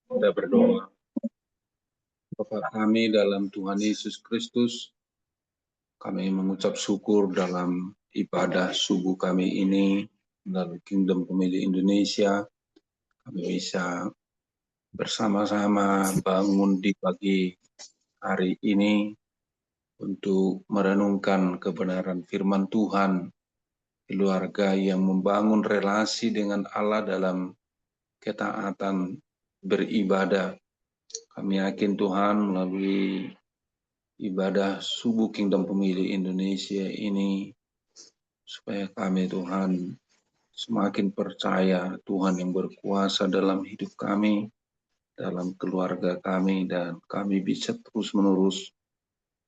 Kita berdoa. Bapa kami dalam Tuhan Yesus Kristus, kami mengucap syukur dalam ibadah subuh kami ini melalui Kingdom Pemilih Indonesia. Kami bisa bersama-sama bangun di pagi hari ini untuk merenungkan kebenaran firman Tuhan, keluarga yang membangun relasi dengan Allah dalam ketaatan beribadah. Kami yakin Tuhan melalui ibadah subuh Kingdom Pemilih Indonesia ini, supaya kami Tuhan semakin percaya Tuhan yang berkuasa dalam hidup kami, dalam keluarga kami, dan kami bisa terus-menerus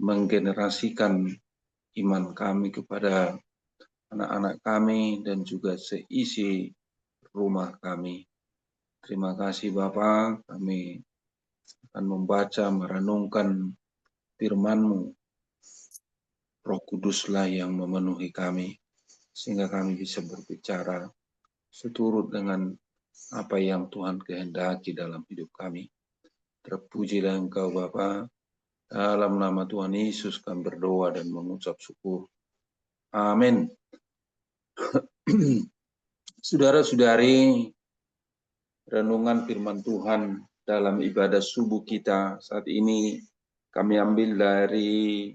menggenerasikan iman kami kepada anak-anak kami dan juga seisi rumah kami. Terima kasih Bapa, kami akan membaca, merenungkan firman-Mu. Roh Kuduslah yang memenuhi kami, sehingga kami bisa berbicara seturut dengan apa yang Tuhan kehendaki dalam hidup kami. Terpujilah Engkau Bapa, dalam nama Tuhan Yesus kami berdoa dan mengucap syukur. Amin. Saudara-saudari, renungan firman Tuhan dalam ibadah subuh kita saat ini kami ambil dari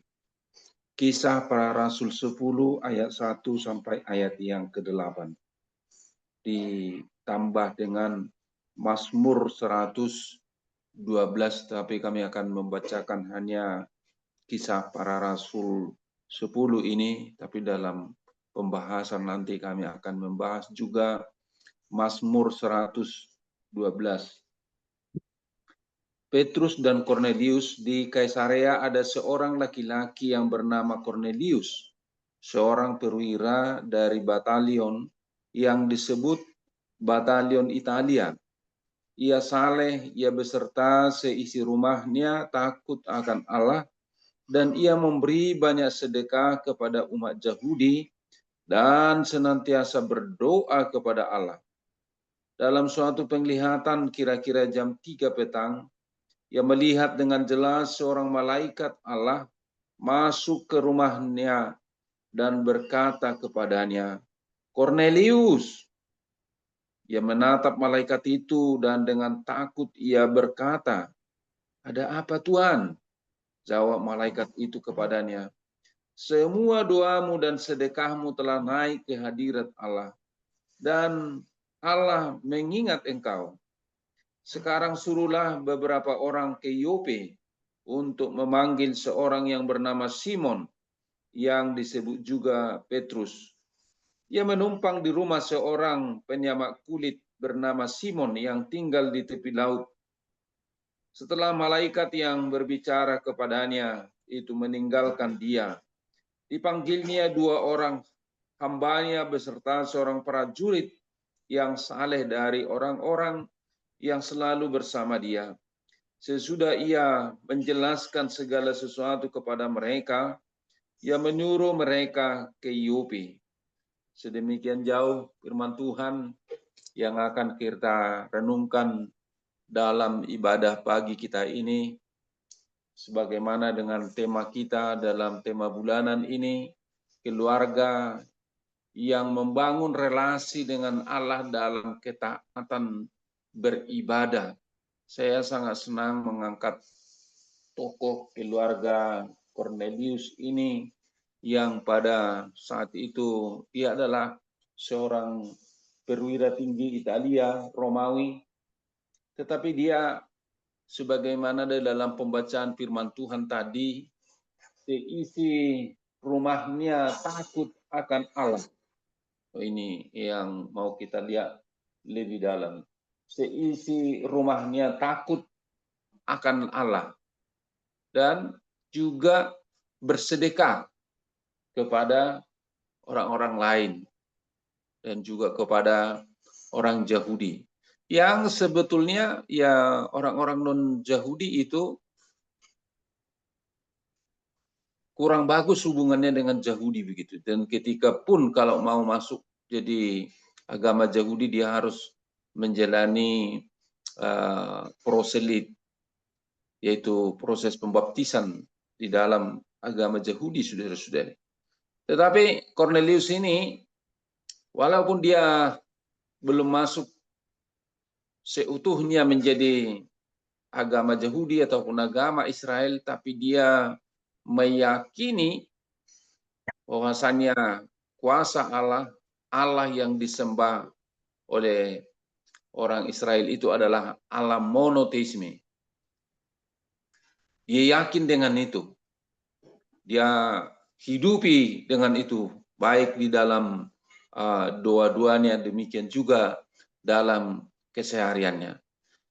Kisah Para Rasul 10 ayat 1 sampai ayat yang ke-8. Ditambah dengan Mazmur 112, tapi kami akan membacakan hanya Kisah Para Rasul 10 ini, tapi dalam pembahasan nanti kami akan membahas juga Mazmur 112. Petrus dan Kornelius. Di Kaisarea ada seorang laki-laki yang bernama Kornelius, seorang perwira dari batalion yang disebut Batalion Italia. Ia saleh, ia beserta seisi rumahnya takut akan Allah, dan ia memberi banyak sedekah kepada umat Yahudi dan senantiasa berdoa kepada Allah. Dalam suatu penglihatan kira-kira jam 3 petang, ia melihat dengan jelas seorang malaikat Allah masuk ke rumahnya dan berkata kepadanya, "Kornelius." Ia menatap malaikat itu dan dengan takut ia berkata, "Ada apa Tuhan?" Jawab malaikat itu kepadanya, "Semua doamu dan sedekahmu telah naik ke hadirat Allah, dan Allah mengingat engkau. Sekarang suruhlah beberapa orang ke Yope untuk memanggil seorang yang bernama Simon, yang disebut juga Petrus. Ia menumpang di rumah seorang penyamak kulit bernama Simon yang tinggal di tepi laut." Setelah malaikat yang berbicara kepadanya itu meninggalkan dia, dipanggilnya dua orang hambanya beserta seorang prajurit yang saleh dari orang-orang yang selalu bersama dia. Sesudah ia menjelaskan segala sesuatu kepada mereka, ia menyuruh mereka ke Yope. Sedemikian jauh firman Tuhan yang akan kita renungkan dalam ibadah pagi kita ini, sebagaimana dengan tema kita dalam tema bulanan ini, keluarga yang membangun relasi dengan Allah dalam ketaatan beribadah. Saya sangat senang mengangkat tokoh keluarga Cornelius ini, yang pada saat itu ia adalah seorang perwira tinggi Italia, Romawi, tetapi dia sebagaimana dalam pembacaan firman Tuhan tadi, seisi rumahnya takut akan Allah. Ini yang mau kita lihat lebih dalam. Seisi rumahnya takut akan Allah dan juga bersedekah kepada orang-orang lain dan juga kepada orang Yahudi. Yang sebetulnya ya orang-orang non-Yahudi itu kurang bagus hubungannya dengan Yahudi begitu. Dan ketika pun kalau mau masuk jadi agama Yahudi, dia harus menjalani proselit, yaitu proses pembaptisan di dalam agama Yahudi, saudara-saudari. Tetapi Cornelius ini, walaupun dia belum masuk seutuhnya menjadi agama Yahudi ataupun agama Israel, tapi dia meyakini bahwasannya kuasa Allah, Allah yang disembah oleh orang Israel itu adalah Allah monoteisme. Dia yakin dengan itu. Dia hidupi dengan itu, baik di dalam doa-doanya, demikian juga dalam kesehariannya.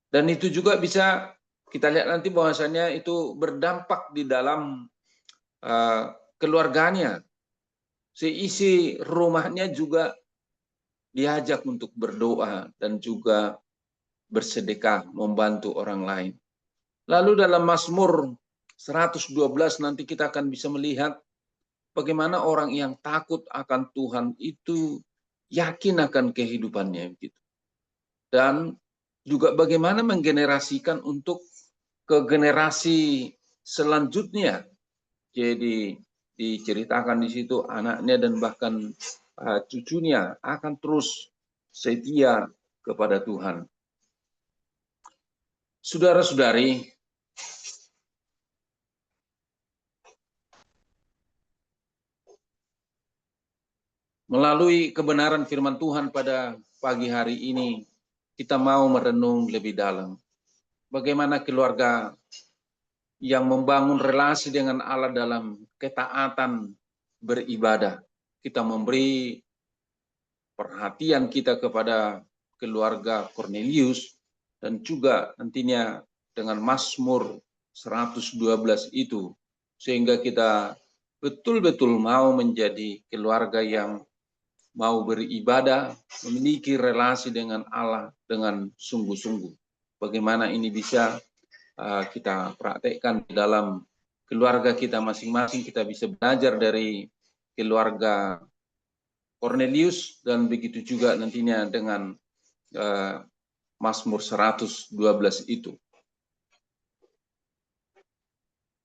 Dan itu juga bisa kita lihat nanti bahwasannya itu berdampak di dalam keluarganya. Seisi rumahnya juga diajak untuk berdoa dan juga bersedekah, membantu orang lain. Lalu dalam Mazmur 112 nanti kita akan bisa melihat bagaimana orang yang takut akan Tuhan itu yakin akan kehidupannya begitu. Dan juga bagaimana menggenerasikan untuk ke generasi selanjutnya. Jadi diceritakan di situ anaknya dan bahkan cucunya akan terus setia kepada Tuhan. Saudara-saudari, melalui kebenaran firman Tuhan pada pagi hari ini, kita mau merenung lebih dalam. Bagaimana keluarga yang membangun relasi dengan Allah dalam ketaatan beribadah. Kita memberi perhatian kita kepada keluarga Cornelius dan juga nantinya dengan Mazmur 112 itu, sehingga kita betul-betul mau menjadi keluarga yang mau beribadah, memiliki relasi dengan Allah dengan sungguh-sungguh. Bagaimana ini bisa kita praktekkan di dalam keluarga kita masing-masing. Kita bisa belajar dari keluarga Cornelius dan begitu juga nantinya dengan Mazmur 112 itu.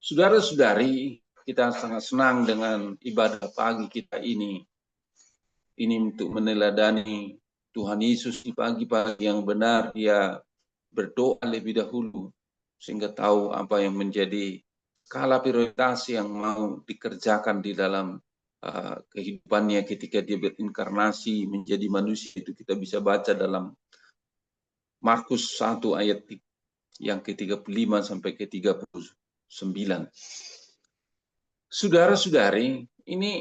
Saudara-saudari, kita sangat senang dengan ibadah pagi kita ini. Ini untuk meneladani Tuhan Yesus di pagi-pagi yang benar. Dia berdoa lebih dahulu sehingga tahu apa yang menjadi skala prioritas yang mau dikerjakan di dalam kehidupannya ketika dia berinkarnasi menjadi manusia. Itu kita bisa baca dalam Markus 1 ayat yang ke-35 sampai ke-39. Saudara-saudari, ini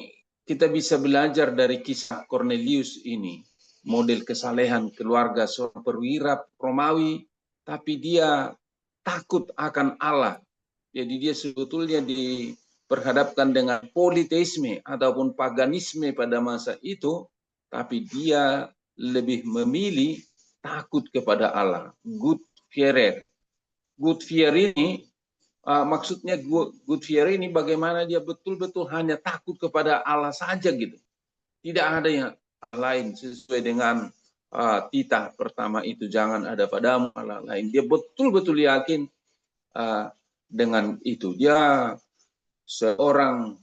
kita bisa belajar dari kisah Cornelius ini, model kesalehan keluarga seorang perwira Romawi, tapi dia takut akan Allah. Jadi dia sebetulnya diperhadapkan dengan politeisme ataupun paganisme pada masa itu, tapi dia lebih memilih takut kepada Allah. Good fear. Good fear ini maksudnya good fear ini bagaimana dia betul-betul hanya takut kepada Allah saja gitu. Tidak ada yang lain sesuai dengan titah pertama itu, jangan ada padamu Allah lain. Dia betul-betul yakin dengan itu. Dia seorang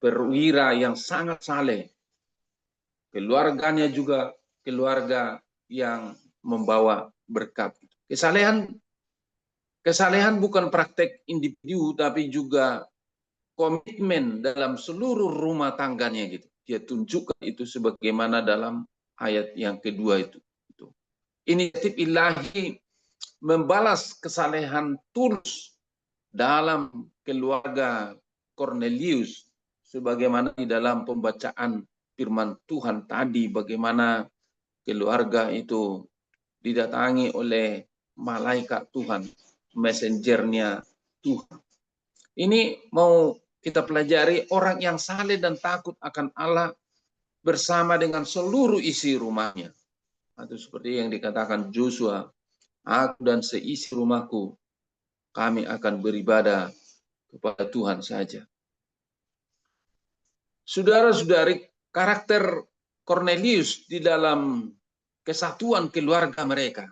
perwira yang sangat saleh. Keluarganya juga keluarga yang membawa berkat. Kesalehan bukan praktek individu, tapi juga komitmen dalam seluruh rumah tangganya gitu. Dia tunjukkan itu sebagaimana dalam ayat yang kedua itu. Inisiatif ilahi membalas kesalehan tulus dalam keluarga Cornelius, sebagaimana di dalam pembacaan firman Tuhan tadi, bagaimana keluarga itu didatangi oleh malaikat Tuhan, messengernya Tuhan. Ini mau kita pelajari orang yang saleh dan takut akan Allah bersama dengan seluruh isi rumahnya. Atau seperti yang dikatakan Joshua, aku dan seisi rumahku, kami akan beribadah kepada Tuhan saja. Saudara-saudari, karakter Cornelius di dalam kesatuan keluarga mereka.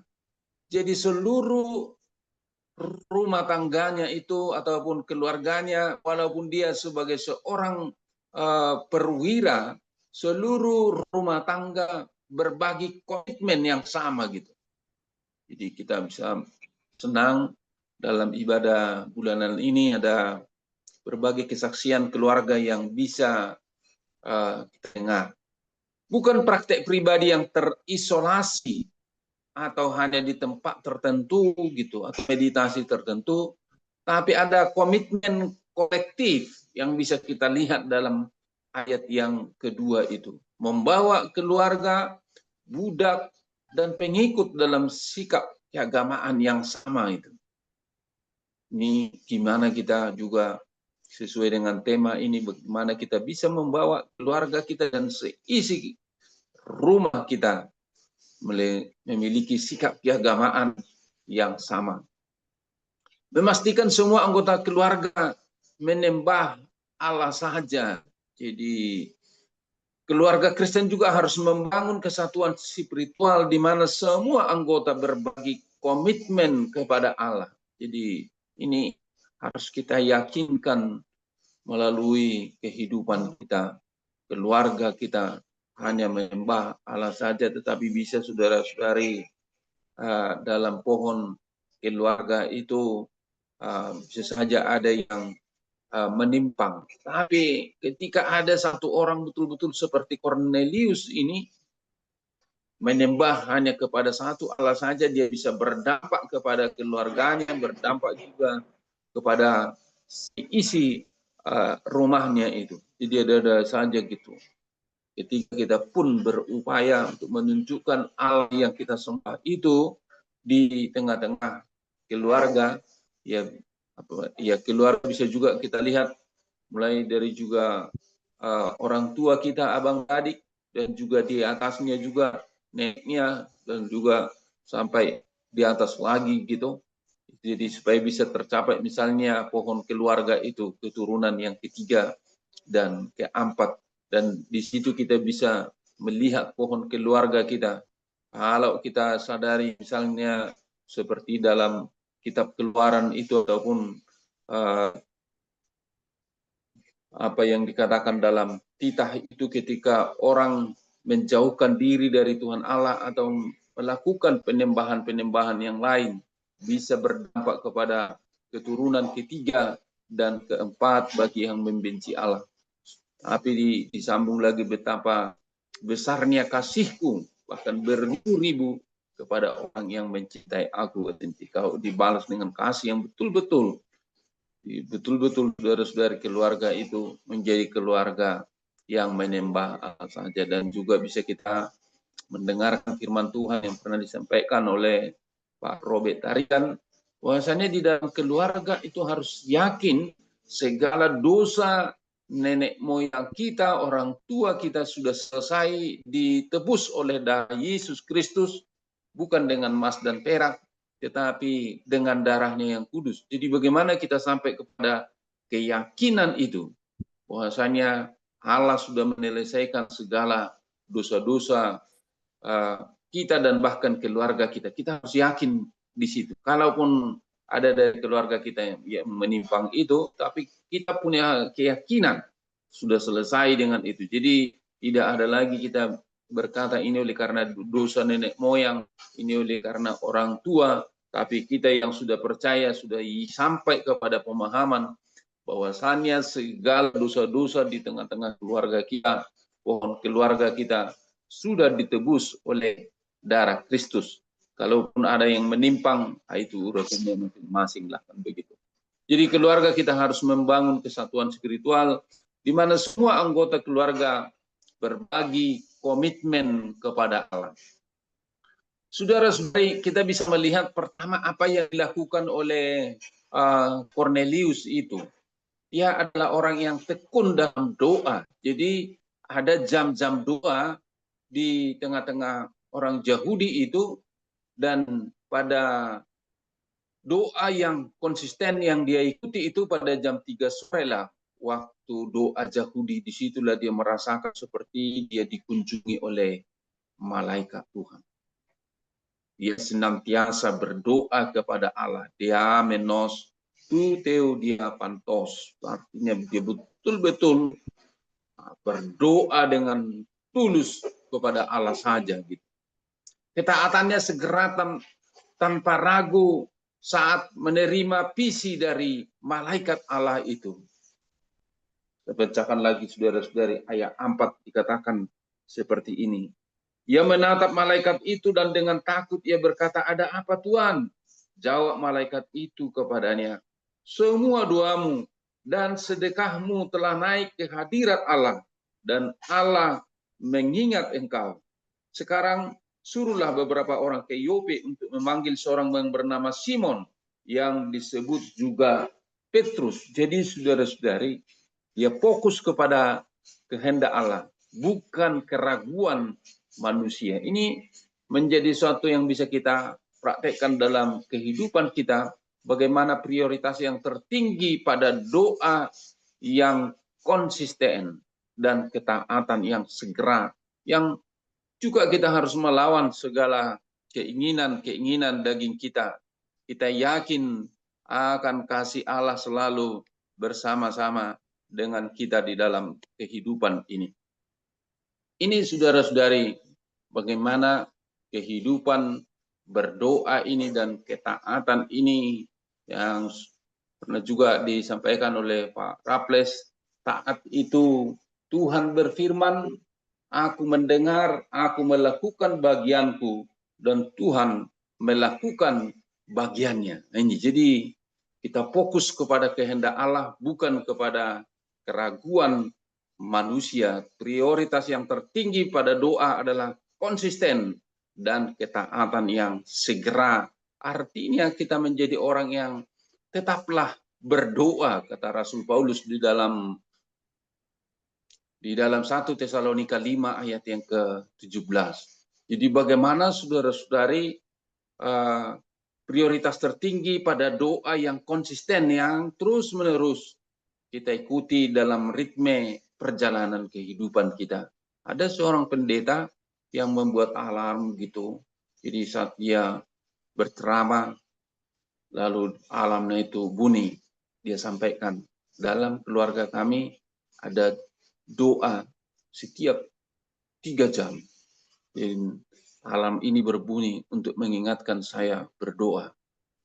Jadi seluruh rumah tangganya itu ataupun keluarganya, walaupun dia sebagai seorang perwira, seluruh rumah tangga berbagi komitmen yang sama gitu. Jadi kita bisa senang dalam ibadah bulanan ini ada berbagai kesaksian keluarga yang bisa kita dengar. Bukan praktek pribadi yang terisolasi atau hanya di tempat tertentu gitu atau meditasi tertentu, tapi ada komitmen kolektif yang bisa kita lihat dalam ayat yang kedua itu, membawa keluarga, budak, dan pengikut dalam sikap keagamaan yang sama itu. Ini gimana kita juga sesuai dengan tema ini, bagaimana kita bisa membawa keluarga kita dan seisi rumah kita memiliki sikap keagamaan yang sama. Memastikan semua anggota keluarga menyembah Allah saja. Jadi keluarga Kristen juga harus membangun kesatuan spiritual di mana semua anggota berbagi komitmen kepada Allah. Jadi ini harus kita yakinkan melalui kehidupan kita, keluarga kita, hanya menyembah Allah saja, tetapi bisa saudara-saudari dalam pohon keluarga itu bisa saja ada yang menimpang. Tapi ketika ada satu orang betul-betul seperti Cornelius ini, menyembah hanya kepada satu Allah saja, dia bisa berdampak kepada keluarganya, berdampak juga kepada isi rumahnya itu. Jadi ada saja gitu. Ketika kita pun berupaya untuk menunjukkan Allah yang kita sembah itu di tengah-tengah keluarga, ya keluarga bisa juga kita lihat mulai dari juga orang tua kita, abang adik, dan juga di atasnya juga neneknya, dan juga sampai di atas lagi gitu. Jadi supaya bisa tercapai misalnya pohon keluarga itu keturunan yang ketiga dan keempat. Dan di situ kita bisa melihat pohon keluarga kita. Kalau kita sadari misalnya seperti dalam kitab Keluaran itu ataupun apa yang dikatakan dalam titah itu, ketika orang menjauhkan diri dari Tuhan Allah atau melakukan penyembahan-penyembahan yang lain, bisa berdampak kepada keturunan ketiga dan keempat bagi yang membenci Allah. Tapi disambung lagi betapa besarnya kasihku, bahkan beribu-ribu kepada orang yang mencintai aku. Kalau dibalas dengan kasih yang betul-betul, saudara-saudari keluarga itu menjadi keluarga yang menyembah Allah saja. Dan juga bisa kita mendengarkan firman Tuhan yang pernah disampaikan oleh Pak Robert Tarikan, bahwasanya di dalam keluarga itu harus yakin segala dosa nenek moyang kita, orang tua kita sudah selesai ditebus oleh darah Yesus Kristus, bukan dengan emas dan perak, tetapi dengan darahnya yang kudus. Jadi bagaimana kita sampai kepada keyakinan itu, bahwasanya Allah sudah menyelesaikan segala dosa-dosa kita dan bahkan keluarga kita. Kita harus yakin di situ. Kalaupun ada dari keluarga kita yang menyimpang itu, tapi kita punya keyakinan sudah selesai dengan itu. Jadi tidak ada lagi kita berkata ini oleh karena dosa nenek moyang, ini oleh karena orang tua, tapi kita yang sudah percaya, sudah sampai kepada pemahaman bahwasannya segala dosa-dosa di tengah-tengah keluarga kita, pohon keluarga kita sudah ditebus oleh darah Kristus. Kalaupun ada yang menyimpang, itu urusannya masing-masing lah, kan begitu. Jadi keluarga kita harus membangun kesatuan spiritual di mana semua anggota keluarga berbagi komitmen kepada Allah. Saudara-saudari, kita bisa melihat pertama apa yang dilakukan oleh Cornelius itu. Dia adalah orang yang tekun dalam doa. Jadi ada jam-jam doa di tengah-tengah orang Yahudi itu, dan pada doa yang konsisten yang dia ikuti itu pada jam 3 sore lah, waktu doa Yahudi. Disitulah dia merasakan seperti dia dikunjungi oleh malaikat Tuhan. Dia senantiasa berdoa kepada Allah. Dia menos tu teu dia pantos. Artinya dia betul-betul berdoa dengan tulus kepada Allah saja. Gitu. Ketaatannya segera tanpa ragu saat menerima visi dari malaikat Allah itu. Saya bacakan lagi saudara-saudari, ayat 4 dikatakan seperti ini. Ia menatap malaikat itu dan dengan takut ia berkata, "Ada apa Tuhan?" Jawab malaikat itu kepadanya, "Semua doamu dan sedekahmu telah naik ke hadirat Allah, dan Allah mengingat engkau. Sekarang suruhlah beberapa orang ke Yope untuk memanggil seorang yang bernama Simon, yang disebut juga Petrus." Jadi saudara-saudari, dia fokus kepada kehendak Allah, bukan keraguan manusia. Ini menjadi suatu yang bisa kita praktekkan dalam kehidupan kita, bagaimana prioritas yang tertinggi pada doa yang konsisten dan ketaatan yang segera, yang juga kita harus melawan segala keinginan daging kita. Kita yakin akan kasih Allah selalu bersama-sama dengan kita di dalam kehidupan ini. Ini saudara-saudari, bagaimana kehidupan berdoa ini dan ketaatan ini yang pernah juga disampaikan oleh Pak Raples. Taat itu Tuhan berfirman, "Aku mendengar, aku melakukan bagianku, dan Tuhan melakukan bagiannya." Ini jadi kita fokus kepada kehendak Allah, bukan kepada keraguan manusia. Prioritas yang tertinggi pada doa adalah konsisten dan ketaatan yang segera. Artinya kita menjadi orang yang tetaplah berdoa, kata Rasul Paulus di dalam 1 Tesalonika 5 ayat yang ke-17. Jadi bagaimana saudara-saudari prioritas tertinggi pada doa yang konsisten, yang terus-menerus kita ikuti dalam ritme perjalanan kehidupan kita. Ada seorang pendeta yang membuat alarm gitu. Jadi saat dia berceramah, lalu alarmnya itu bunyi, dia sampaikan, "Dalam keluarga kami ada doa setiap 3 jam. Dan alarm ini berbunyi untuk mengingatkan saya berdoa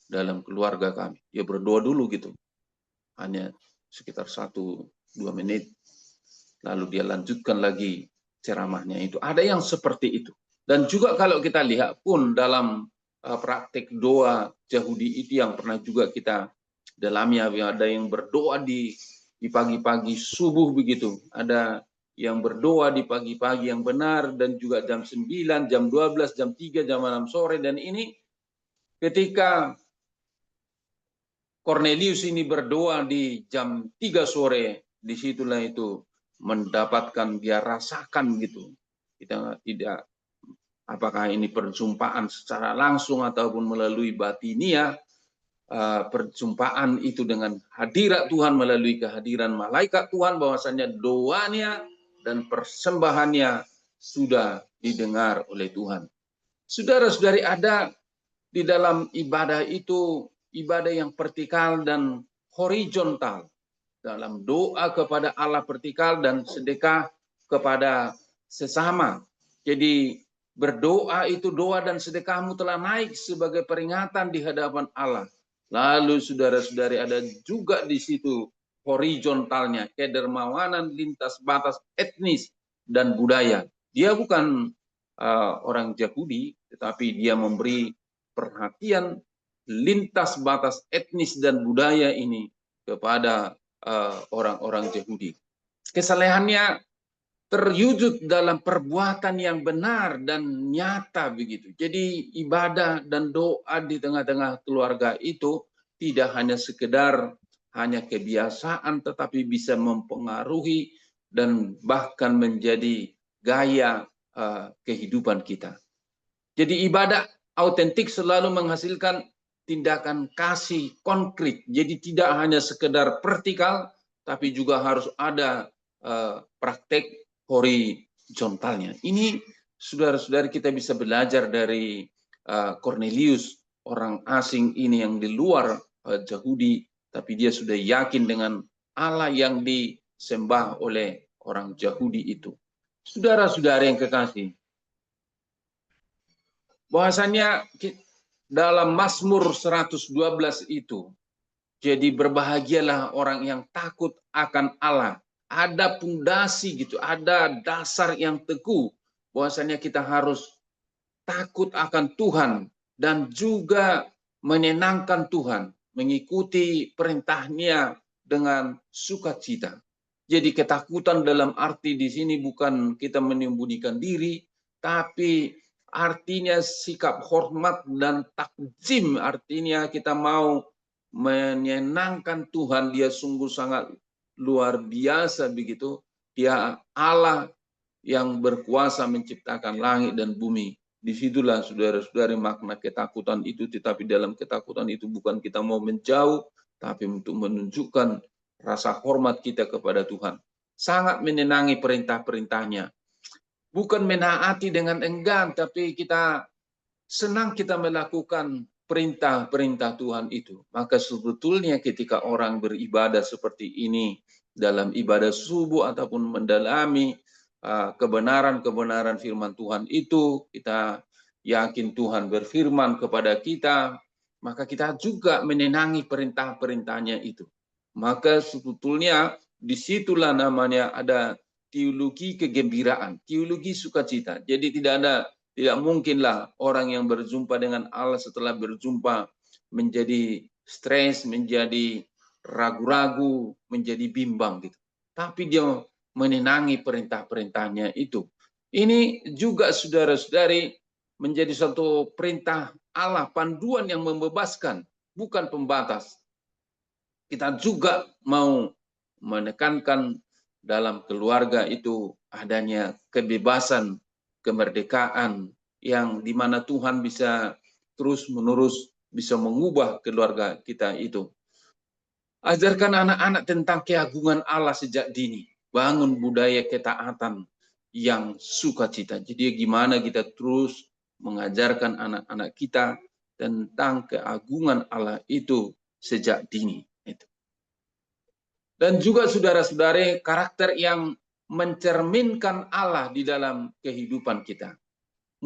dalam keluarga kami." Dia berdoa dulu gitu. Hanya sekitar 1-2 menit. Lalu dia lanjutkan lagi ceramahnya itu. Ada yang seperti itu. Dan juga kalau kita lihat pun dalam praktek doa Yahudi itu yang pernah juga kita dalami, ada yang berdoa di pagi-pagi subuh begitu. Ada yang berdoa di pagi-pagi yang benar, dan juga jam 9, jam 12, jam 3, jam 6 sore. Dan ini ketika Cornelius ini berdoa di jam 3 sore, disitulah itu mendapatkan, dia rasakan gitu. Kita tidak, apakah ini perjumpaan secara langsung ataupun melalui batinia, perjumpaan itu dengan hadirat Tuhan melalui kehadiran malaikat Tuhan, bahwasanya doanya dan persembahannya sudah didengar oleh Tuhan. Saudara-saudari, ada di dalam ibadah itu ibadah yang vertikal dan horizontal. Dalam doa kepada Allah vertikal dan sedekah kepada sesama. Jadi berdoa itu, doa dan sedekahmu telah naik sebagai peringatan di hadapan Allah. Lalu saudara-saudari, ada juga di situ horizontalnya, kedermawanan lintas batas etnis dan budaya. Dia bukan orang Yahudi, tetapi dia memberi perhatian lintas batas etnis dan budaya ini kepada orang-orang Yahudi. Kesalehannya terwujud dalam perbuatan yang benar dan nyata begitu. Jadi ibadah dan doa di tengah-tengah keluarga itu tidak hanya sekedar hanya kebiasaan, tetapi bisa mempengaruhi dan bahkan menjadi gaya kehidupan kita. Jadi ibadah autentik selalu menghasilkan tindakan kasih konkret. Jadi tidak hanya sekedar vertikal, tapi juga harus ada praktek horizontalnya. Ini saudara-saudari kita bisa belajar dari Cornelius, orang asing ini yang di luar Yahudi, tapi dia sudah yakin dengan Allah yang disembah oleh orang Yahudi itu. Saudara-saudara yang kekasih, bahwasanya dalam Mazmur 112 itu, jadi berbahagialah orang yang takut akan Allah. Ada pondasi gitu, ada dasar yang teguh bahwasanya kita harus takut akan Tuhan dan juga menyenangkan Tuhan, mengikuti perintahnya dengan sukacita. Jadi ketakutan dalam arti di sini bukan kita menyembunyikan diri, tapi artinya sikap hormat dan takjim, artinya kita mau menyenangkan Tuhan. Dia sungguh sangat luar biasa begitu. Dia Allah yang berkuasa menciptakan langit dan bumi. Disitulah saudara-saudari makna ketakutan itu, tetapi dalam ketakutan itu bukan kita mau menjauh, tapi untuk menunjukkan rasa hormat kita kepada Tuhan. Sangat menyenangi perintah-perintahnya. Bukan menaati dengan enggan, tapi kita senang kita melakukan perintah-perintah Tuhan itu. Maka sebetulnya ketika orang beribadah seperti ini, dalam ibadah subuh ataupun mendalami kebenaran-kebenaran firman Tuhan itu, kita yakin Tuhan berfirman kepada kita, maka kita juga menyenangi perintah-perintahnya itu. Maka sebetulnya disitulah namanya ada teologi kegembiraan, teologi sukacita. Jadi tidak mungkinlah orang yang berjumpa dengan Allah setelah berjumpa menjadi stres, menjadi ragu-ragu, menjadi bimbang gitu. Tapi dia menenangi perintah-perintahnya itu. Ini juga saudara-saudari menjadi suatu perintah Allah, panduan yang membebaskan, bukan pembatas. Kita juga mau menekankan dalam keluarga itu adanya kebebasan, kemerdekaan yang dimana Tuhan bisa terus-menerus bisa mengubah keluarga kita itu. Ajarkan anak-anak tentang keagungan Allah sejak dini. Bangun budaya ketaatan yang sukacita. Jadi gimana kita terus mengajarkan anak-anak kita tentang keagungan Allah itu sejak dini. Dan juga saudara-saudari, karakter yang mencerminkan Allah di dalam kehidupan kita.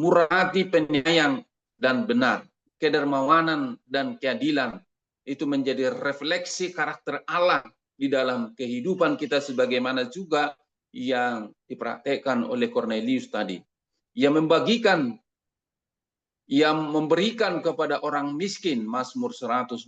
Murah hati, penyayang, dan benar. Kedermawanan dan keadilan. Itu menjadi refleksi karakter Allah di dalam kehidupan kita, sebagaimana juga yang dipraktekkan oleh Cornelius tadi. Ia memberikan kepada orang miskin, Mazmur 112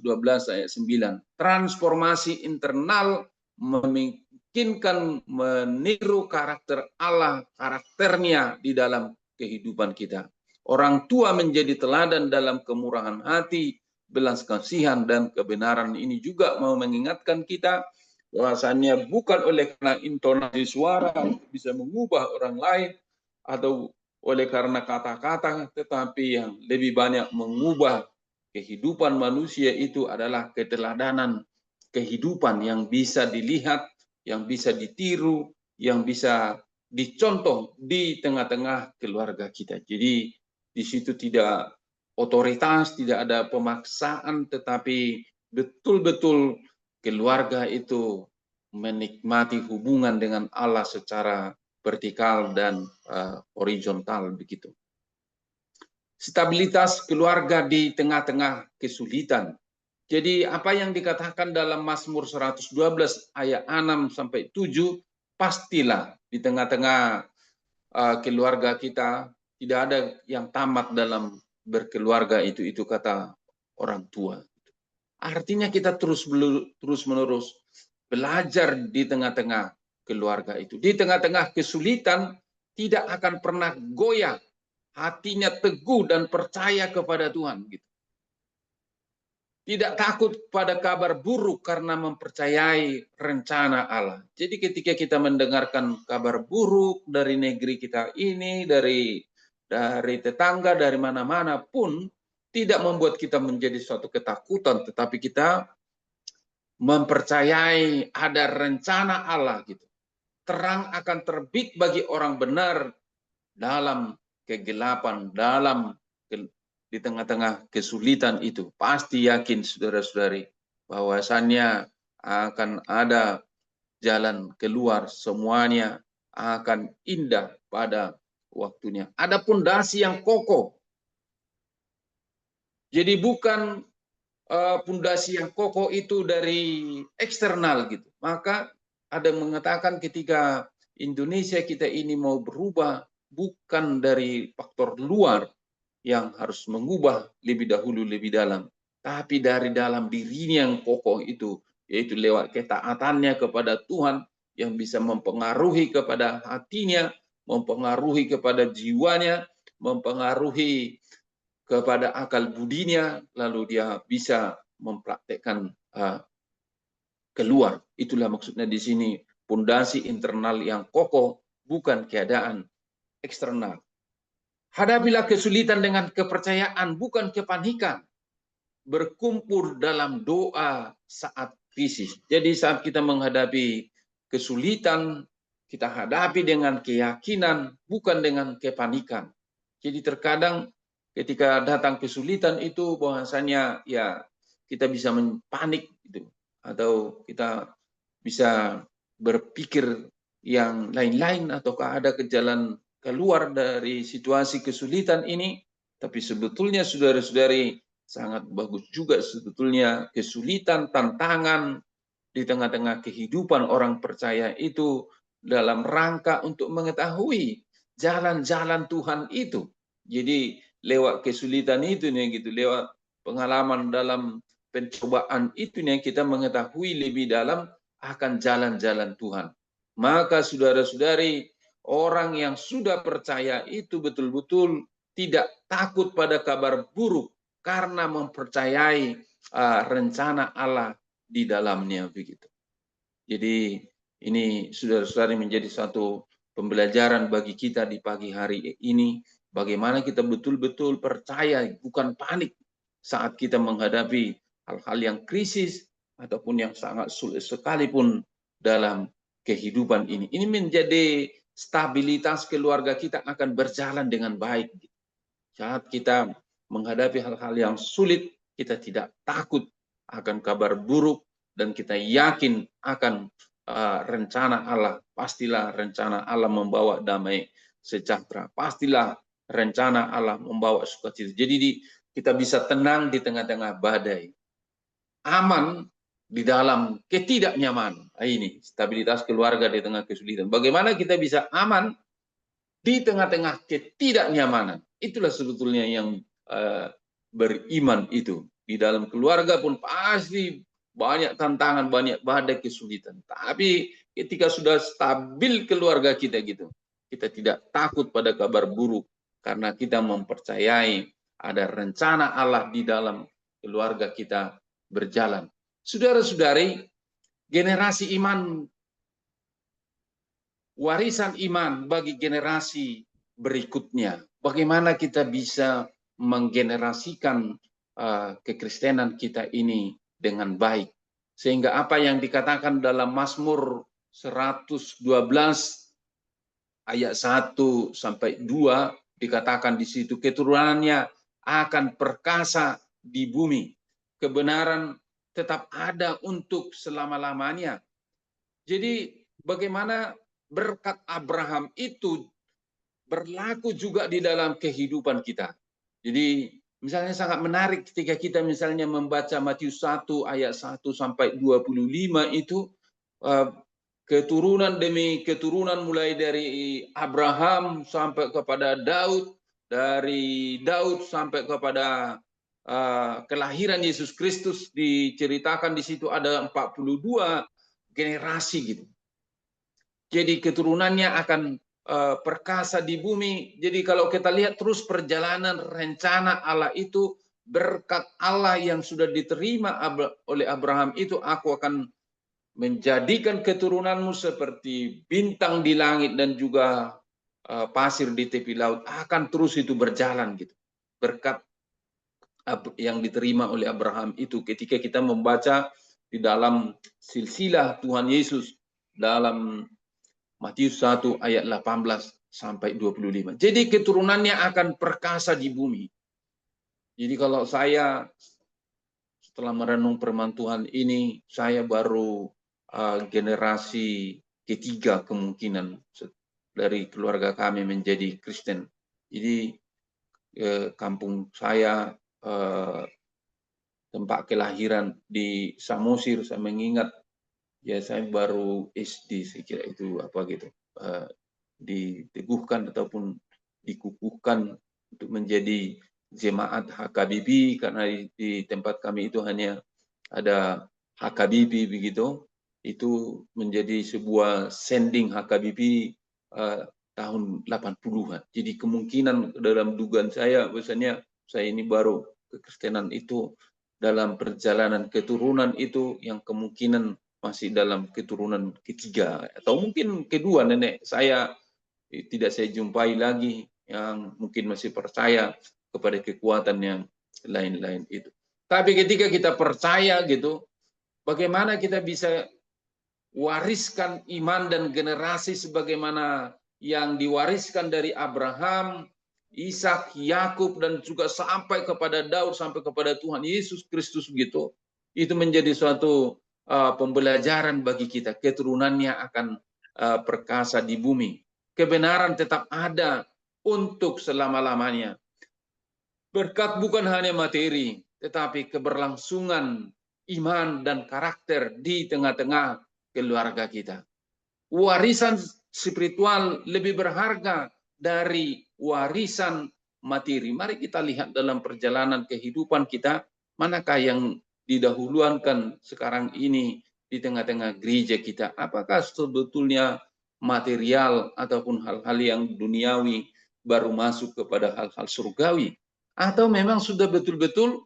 ayat 9. Transformasi internal memungkinkan meniru karakter Allah, karakternya di dalam kehidupan kita. Orang tua menjadi teladan dalam kemurahan hati, belas kasihan, dan kebenaran. Ini juga mau mengingatkan kita bahwasannya bukan oleh karena intonasi suara bisa mengubah orang lain, atau oleh karena kata-kata, tetapi yang lebih banyak mengubah kehidupan manusia itu adalah keteladanan kehidupan yang bisa dilihat, yang bisa ditiru, yang bisa dicontoh di tengah-tengah keluarga kita. Jadi di situ tidak otoritas, tidak ada pemaksaan, tetapi betul-betul keluarga itu menikmati hubungan dengan Allah secara vertikal dan horizontal begitu. Stabilitas keluarga di tengah-tengah kesulitan. Jadi apa yang dikatakan dalam Mazmur 112 ayat 6 sampai 7, pastilah di tengah-tengah keluarga kita tidak ada yang tamat dalam berkeluarga itu kata orang tua. Artinya kita terus-menerus belajar di tengah-tengah keluarga itu. Di tengah-tengah kesulitan tidak akan pernah goyah, hatinya teguh dan percaya kepada Tuhan gitu. Tidak takut pada kabar buruk karena mempercayai rencana Allah. Jadi ketika kita mendengarkan kabar buruk dari negeri kita ini, dari tetangga, dari mana-mana pun, tidak membuat kita menjadi suatu ketakutan, tetapi kita mempercayai ada rencana Allah gitu. Terang akan terbit bagi orang benar dalam kegelapan, dalam di tengah-tengah kesulitan itu, pasti yakin saudara-saudari bahwasannya akan ada jalan keluar, semuanya akan indah pada waktunya. Ada pondasi yang kokoh. Jadi bukan pondasi yang kokoh itu dari eksternal gitu. Maka ada yang mengatakan ketika Indonesia kita ini mau berubah, bukan dari faktor luar yang harus mengubah lebih dahulu lebih dalam, tapi dari dalam dirinya yang kokoh itu, yaitu lewat ketaatannya kepada Tuhan yang bisa mempengaruhi kepada hatinya, mempengaruhi kepada jiwanya, mempengaruhi kepada akal budinya, lalu dia bisa mempraktekkan keluar. Itulah maksudnya di sini, pondasi internal yang kokoh, bukan keadaan eksternal. Hadapilah kesulitan dengan kepercayaan, bukan kepanikan. Berkumpul dalam doa saat krisis. Jadi saat kita menghadapi kesulitan, kita hadapi dengan keyakinan, bukan dengan kepanikan. Jadi terkadang ketika datang kesulitan itu bahwasanya ya kita bisa panik gitu, atau kita bisa berpikir yang lain-lain, ataukah ada jalan keluar dari situasi kesulitan ini. Tapi sebetulnya saudara-saudari, sangat bagus juga sebetulnya kesulitan, tantangan di tengah-tengah kehidupan orang percaya itu dalam rangka untuk mengetahui jalan-jalan Tuhan itu. Jadi lewat kesulitan itu nih gitu, lewat pengalaman dalam pencobaan itu nih kita mengetahui lebih dalam akan jalan-jalan Tuhan. Maka saudara-saudari, orang yang sudah percaya itu betul-betul tidak takut pada kabar buruk karena mempercayai rencana Allah di dalamnya begitu. Jadi ini saudara-saudari menjadi satu pembelajaran bagi kita di pagi hari ini, bagaimana kita betul-betul percaya, bukan panik saat kita menghadapi hal-hal yang krisis ataupun yang sangat sulit sekalipun dalam kehidupan ini. Ini menjadi stabilitas keluarga kita akan berjalan dengan baik. Saat kita menghadapi hal-hal yang sulit, kita tidak takut akan kabar buruk, dan kita yakin akan rencana Allah. Pastilah rencana Allah membawa damai sejahtera. Pastilah rencana Allah membawa sukacita. Jadi kita bisa tenang di tengah-tengah badai. Aman di dalam ketidaknyamanan. Ini stabilitas keluarga di tengah kesulitan. Bagaimana kita bisa aman di tengah-tengah ketidaknyamanan? Itulah sebetulnya yang beriman itu. Di dalam keluarga pun pasti banyak tantangan, banyak badai kesulitan. Tapi ketika sudah stabil keluarga kita gitu, kita tidak takut pada kabar buruk karena kita mempercayai ada rencana Allah di dalam keluarga kita berjalan. Saudara-saudari, generasi iman, warisan iman bagi generasi berikutnya. Bagaimana kita bisa menggenerasikan kekristenan kita ini dengan baik, sehingga apa yang dikatakan dalam Mazmur 112 ayat 1 sampai 2 dikatakan di situ, keturunannya akan perkasa di bumi, kebenaran tetap ada untuk selama-lamanya. Jadi bagaimana berkat Abraham itu berlaku juga di dalam kehidupan kita. Jadi misalnya sangat menarik ketika kita misalnya membaca Matius 1 ayat 1 sampai 25 itu, keturunan demi keturunan mulai dari Abraham sampai kepada Daud, dari Daud sampai kepada kelahiran Yesus Kristus diceritakan di situ ada 42 generasi gitu. Jadi keturunannya akan perkasa di bumi. Jadi kalau kita lihat terus perjalanan rencana Allah itu, berkat Allah yang sudah diterima oleh Abraham itu, aku akan menjadikan keturunanmu seperti bintang di langit dan juga pasir di tepi laut, akan terus itu berjalan gitu. Berkat yang diterima oleh Abraham itu ketika kita membaca di dalam silsilah Tuhan Yesus dalam Matius 1 ayat 18 sampai 25. Jadi keturunannya akan perkasa di bumi. Jadi kalau saya setelah merenung firman Tuhan ini, saya baru generasi ketiga kemungkinan dari keluarga kami menjadi Kristen. Jadi kampung saya, tempat kelahiran di Samosir, saya mengingat ya saya baru SD, saya kira itu apa gitu, diteguhkan ataupun dikukuhkan untuk menjadi jemaat HKBP, karena di tempat kami itu hanya ada HKBP begitu. Itu menjadi sebuah sending HKBP tahun 80-an. Jadi kemungkinan dalam dugaan saya biasanya saya ini baru kekristenan itu dalam perjalanan keturunan itu yang kemungkinan masih dalam keturunan ketiga atau mungkin kedua nenek saya tidak saya jumpai lagi yang mungkin masih percaya kepada kekuatan yang lain-lain itu. Tapi ketika kita percaya gitu, bagaimana kita bisa wariskan iman dan generasi sebagaimana yang diwariskan dari Abraham, Ishak, Yakub, dan juga sampai kepada Daud, sampai kepada Tuhan Yesus Kristus begitu. Itu menjadi suatu pembelajaran bagi kita. Keturunannya akan perkasa di bumi. Kebenaran tetap ada untuk selama-lamanya. Berkat bukan hanya materi, tetapi keberlangsungan iman dan karakter di tengah-tengah keluarga kita. Warisan spiritual lebih berharga dari warisan materi. Mari kita lihat dalam perjalanan kehidupan kita, manakah yang didahulukan sekarang ini di tengah-tengah gereja kita. Apakah sebetulnya material ataupun hal-hal yang duniawi baru masuk kepada hal-hal surgawi? Atau memang sudah betul-betul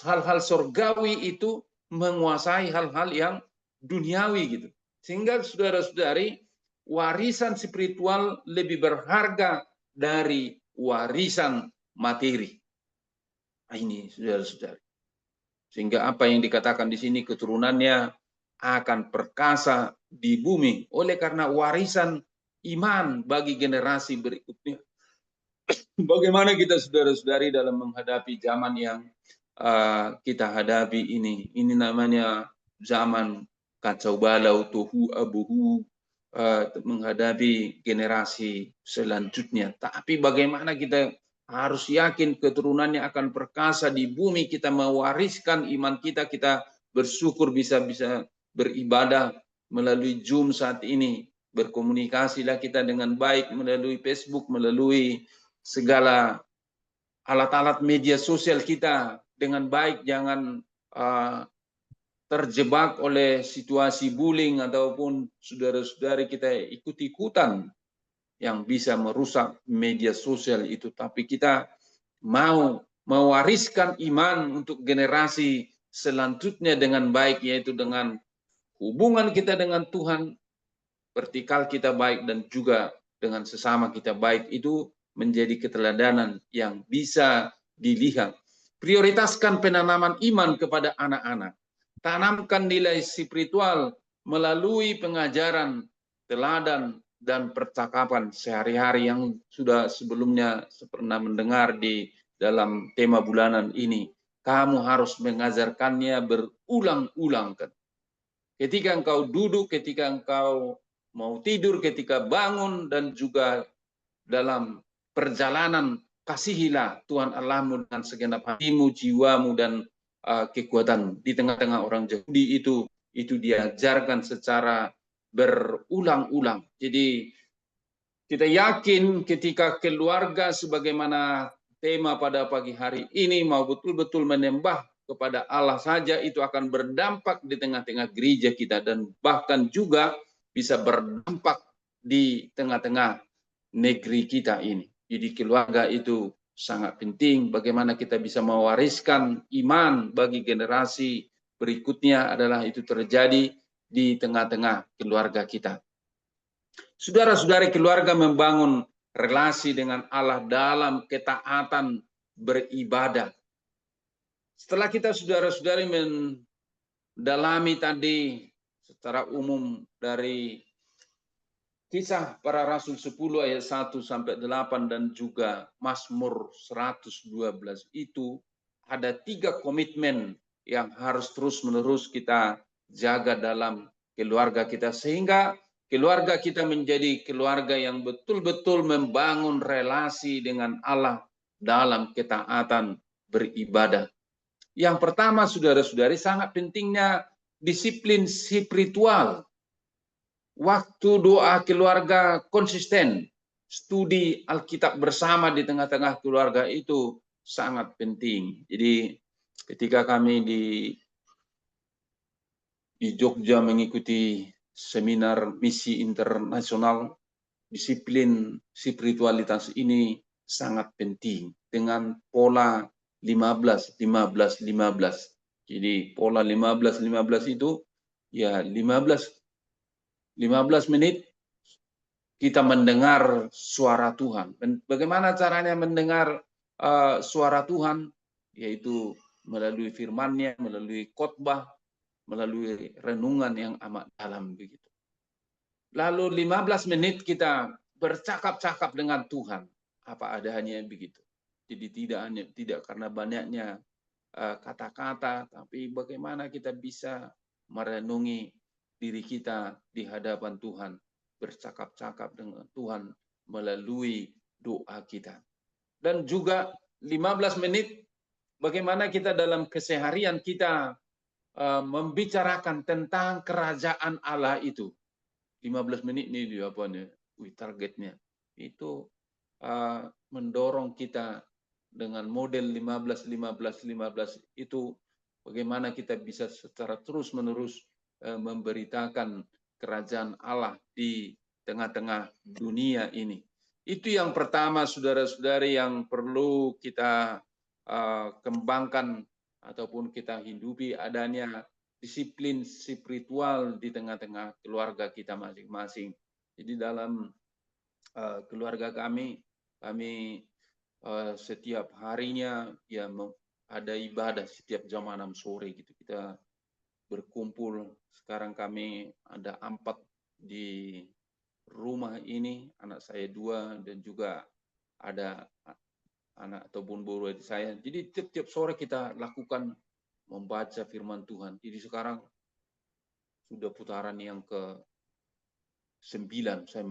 hal-hal surgawi itu menguasai hal-hal yang duniawi gitu. Sehingga saudara-saudari, warisan spiritual lebih berharga dari warisan materi. Nah, ini saudara-saudari. Sehingga apa yang dikatakan di sini, keturunannya akan perkasa di bumi oleh karena warisan iman bagi generasi berikutnya. Bagaimana kita saudara-saudari dalam menghadapi zaman yang kita hadapi ini? Ini namanya zaman kacau balau, tuhu abuhu, menghadapi generasi selanjutnya. Tapi bagaimana kita harus yakin keturunannya akan perkasa di bumi, kita mewariskan iman kita, kita bersyukur bisa beribadah melalui Zoom saat ini, berkomunikasilah kita dengan baik melalui Facebook, melalui segala alat-alat media sosial kita dengan baik, jangan terjebak oleh situasi bullying ataupun saudara-saudari kita ikut-ikutan yang bisa merusak media sosial itu. Tapi kita mau mewariskan iman untuk generasi selanjutnya dengan baik, yaitu dengan hubungan kita dengan Tuhan, vertikal kita baik, dan juga dengan sesama kita baik. Itu menjadi keteladanan yang bisa dilihat. Prioritaskan penanaman iman kepada anak-anak. Tanamkan nilai spiritual melalui pengajaran, teladan, dan percakapan sehari-hari yang sudah sebelumnya pernah mendengar di dalam tema bulanan ini. Kamu harus mengajarkannya berulang-ulang. Ketika engkau duduk, ketika engkau mau tidur, ketika bangun, dan juga dalam perjalanan, kasihilah Tuhan Allahmu dengan segenap hatimu, jiwamu, dan kekuatan. Di tengah-tengah orang Yahudi itu diajarkan secara berulang-ulang. Jadi kita yakin ketika keluarga sebagaimana tema pada pagi hari ini mau betul-betul menyembah kepada Allah saja, itu akan berdampak di tengah-tengah gereja kita dan bahkan juga bisa berdampak di tengah-tengah negeri kita ini. Jadi keluarga itu sangat penting. Bagaimana kita bisa mewariskan iman bagi generasi berikutnya adalah itu terjadi di tengah-tengah keluarga kita. Saudara-saudari, keluarga membangun relasi dengan Allah dalam ketaatan beribadah. Setelah kita saudara-saudari mendalami tadi secara umum dari Kisah Para Rasul 10 ayat 1 sampai 8 dan juga Mazmur 112 itu ada 3 komitmen yang harus terus-menerus kita jaga dalam keluarga kita sehingga keluarga kita menjadi keluarga yang betul-betul membangun relasi dengan Allah dalam ketaatan beribadah. Yang pertama, saudara-saudari, sangat pentingnya disiplin spiritual. Waktu doa keluarga konsisten, studi Alkitab bersama di tengah-tengah keluarga itu sangat penting. Jadi ketika kami di Jogja mengikuti seminar misi internasional, disiplin spiritualitas ini sangat penting dengan pola 15-15-15. Jadi pola 15-15 itu ya 15 menit kita mendengar suara Tuhan. Bagaimana caranya mendengar suara Tuhan? Yaitu melalui firman-Nya, melalui khotbah, melalui renungan yang amat dalam begitu. Lalu 15 menit kita bercakap-cakap dengan Tuhan apa adanya begitu. Jadi tidak karena banyaknya kata-kata, tapi bagaimana kita bisa merenungi diri kita di hadapan Tuhan, bercakap-cakap dengan Tuhan melalui doa kita. Dan juga 15 menit bagaimana kita dalam keseharian kita membicarakan tentang kerajaan Allah itu. 15 menit ini dia apa nih? Targetnya itu mendorong kita dengan model 15-15-15 itu bagaimana kita bisa secara terus-menerus memberitakan kerajaan Allah di tengah-tengah dunia ini. Itu yang pertama, saudara-saudari, yang perlu kita kembangkan ataupun kita hidupi, adanya disiplin spiritual di tengah-tengah keluarga kita masing-masing. Jadi dalam keluarga kami setiap harinya ya ada ibadah setiap jam 6 sore gitu. Kita berkumpul. Sekarang kami ada 4 di rumah ini, anak saya 2 dan juga ada anak ataupun baru saya. Jadi tiap-tiap sore kita lakukan membaca firman Tuhan. Jadi sekarang sudah putaran yang ke-9 saya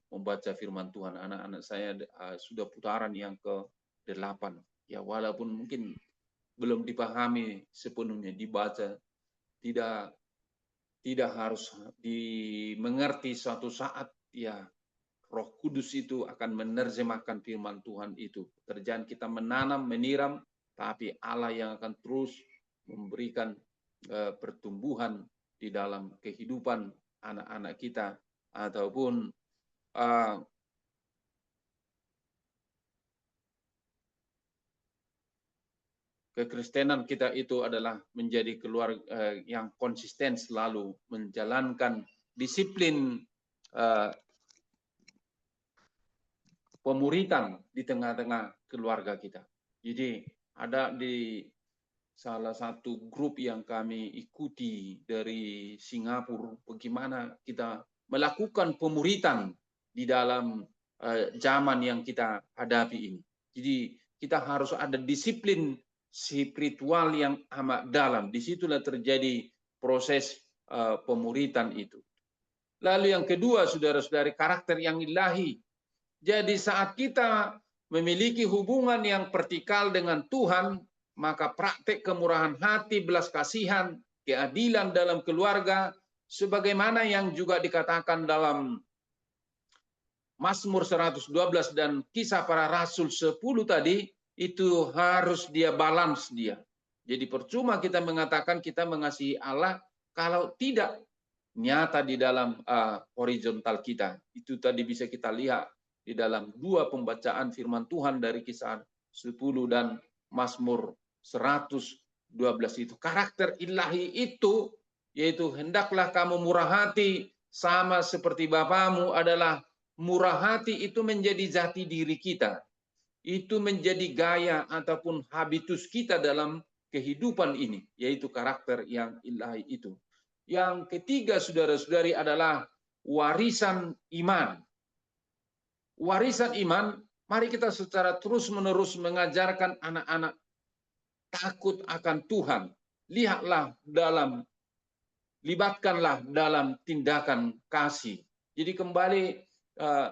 membaca firman Tuhan. Anak-anak saya sudah putaran yang ke-8. Ya walaupun mungkin belum dipahami sepenuhnya, dibaca, tidak harus dimengerti suatu saat, ya Roh Kudus itu akan menerjemahkan firman Tuhan itu. Pekerjaan kita menanam, menyiram, tapi Allah yang akan terus memberikan pertumbuhan di dalam kehidupan anak-anak kita ataupun kekristenan kita itu adalah menjadi keluarga yang konsisten selalu menjalankan disiplin pemuritan di tengah-tengah keluarga kita. Jadi ada di salah satu grup yang kami ikuti dari Singapura, bagaimana kita melakukan pemuritan di dalam zaman yang kita hadapi ini. Jadi kita harus ada disiplin spiritual yang amat dalam. Disitulah terjadi proses pemuritan itu. Lalu yang kedua, saudara-saudari, karakter yang ilahi. Jadi saat kita memiliki hubungan yang vertikal dengan Tuhan, maka praktek kemurahan hati, belas kasihan, keadilan dalam keluarga, sebagaimana yang juga dikatakan dalam Mazmur 112 dan Kisah Para Rasul 10 tadi, itu harus dia balance dia. Jadi percuma kita mengatakan kita mengasihi Allah kalau tidak nyata di dalam horizontal kita. Itu tadi bisa kita lihat di dalam 2 pembacaan firman Tuhan dari Kisah 10 dan Mazmur 112 itu. Karakter ilahi itu yaitu hendaklah kamu murah hati sama seperti Bapamu adalah murah hati. Itu menjadi jati diri kita. Itu menjadi gaya ataupun habitus kita dalam kehidupan ini, yaitu karakter yang ilahi itu. Yang ketiga, saudara-saudari, adalah warisan iman. Warisan iman, mari kita secara terus-menerus mengajarkan anak-anak takut akan Tuhan. Libatkanlah dalam tindakan kasih. Jadi kembali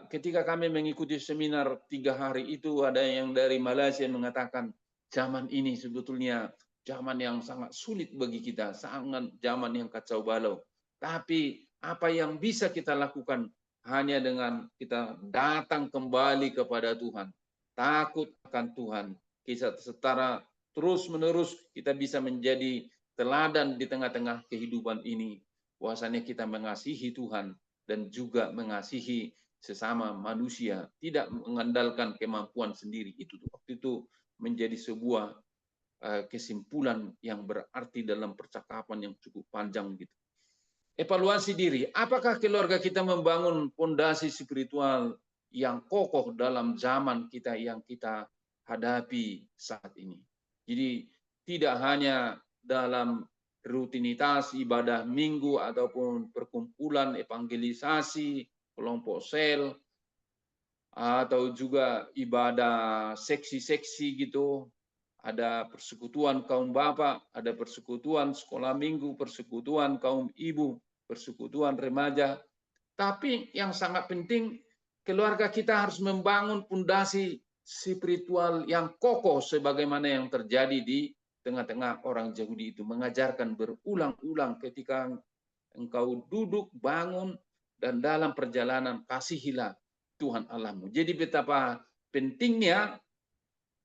ketika kami mengikuti seminar 3 hari itu, ada yang dari Malaysia mengatakan zaman ini sebetulnya zaman yang sangat sulit bagi kita, sangat zaman yang kacau balau. Tapi apa yang bisa kita lakukan hanya dengan kita datang kembali kepada Tuhan, takut akan Tuhan, kita setara terus-menerus kita bisa menjadi teladan di tengah-tengah kehidupan ini. Bahwasanya kita mengasihi Tuhan dan juga mengasihi sesama manusia, tidak mengandalkan kemampuan sendiri. Itu waktu itu menjadi sebuah kesimpulan yang berarti dalam percakapan yang cukup panjang gitu. Evaluasi diri, apakah keluarga kita membangun fondasi spiritual yang kokoh dalam zaman kita yang kita hadapi saat ini. Jadi tidak hanya dalam rutinitas ibadah minggu ataupun perkumpulan evangelisasi, kelompok sel, atau juga ibadah seksi-seksi gitu, ada persekutuan kaum bapak, ada persekutuan sekolah minggu, persekutuan kaum ibu, persekutuan remaja. Tapi yang sangat penting, keluarga kita harus membangun fondasi spiritual yang kokoh sebagaimana yang terjadi di tengah-tengah orang Yahudi itu. Mengajarkan berulang-ulang ketika engkau duduk, bangun, dan dalam perjalanan kasihilah Tuhan Allahmu. Jadi betapa pentingnya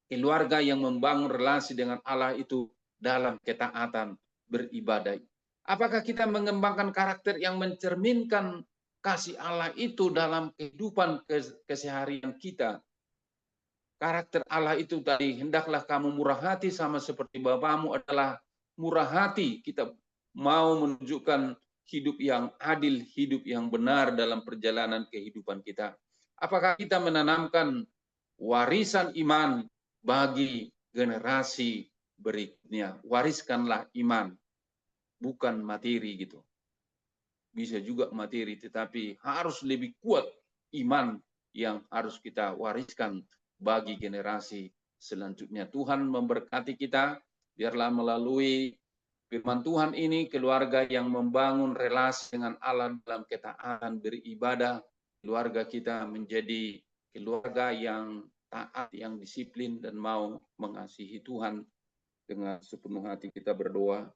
keluarga yang membangun relasi dengan Allah itu dalam ketaatan beribadah. Apakah kita mengembangkan karakter yang mencerminkan kasih Allah itu dalam kehidupan keseharian kita? Karakter Allah itu tadi, hendaklah kamu murah hati sama seperti Bapamu adalah murah hati. Kita mau menunjukkan hidup yang adil, hidup yang benar dalam perjalanan kehidupan kita. Apakah kita menanamkan warisan iman bagi generasi berikutnya? Wariskanlah iman, bukan materi gitu. Bisa juga materi, tetapi harus lebih kuat iman yang harus kita wariskan bagi generasi selanjutnya. Tuhan memberkati kita, biarlah melalui firman Tuhan ini, keluarga yang membangun relasi dengan Allah dalam ketaatan beribadah, keluarga kita menjadi keluarga yang taat, yang disiplin, dan mau mengasihi Tuhan. Dengan sepenuh hati kita berdoa.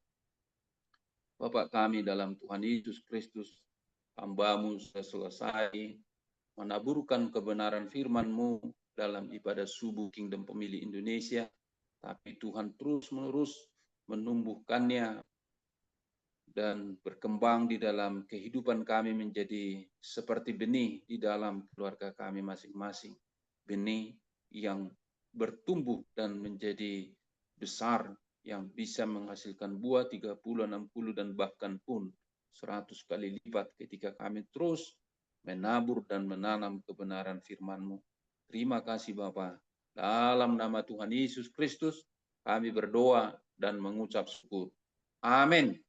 Bapa kami dalam Tuhan Yesus Kristus, hamba-Mu sudah selesai menaburkan kebenaran firman-Mu dalam ibadah subuh Kingdom Pemilih Indonesia, tapi Tuhan terus-menerus menumbuhkannya dan berkembang di dalam kehidupan kami menjadi seperti benih di dalam keluarga kami masing-masing. Benih yang bertumbuh dan menjadi besar, yang bisa menghasilkan buah 30, 60, dan bahkan pun 100 kali lipat ketika kami terus menabur dan menanam kebenaran firman-Mu. Terima kasih Bapa. Dalam nama Tuhan Yesus Kristus kami berdoa dan mengucap syukur. Amin.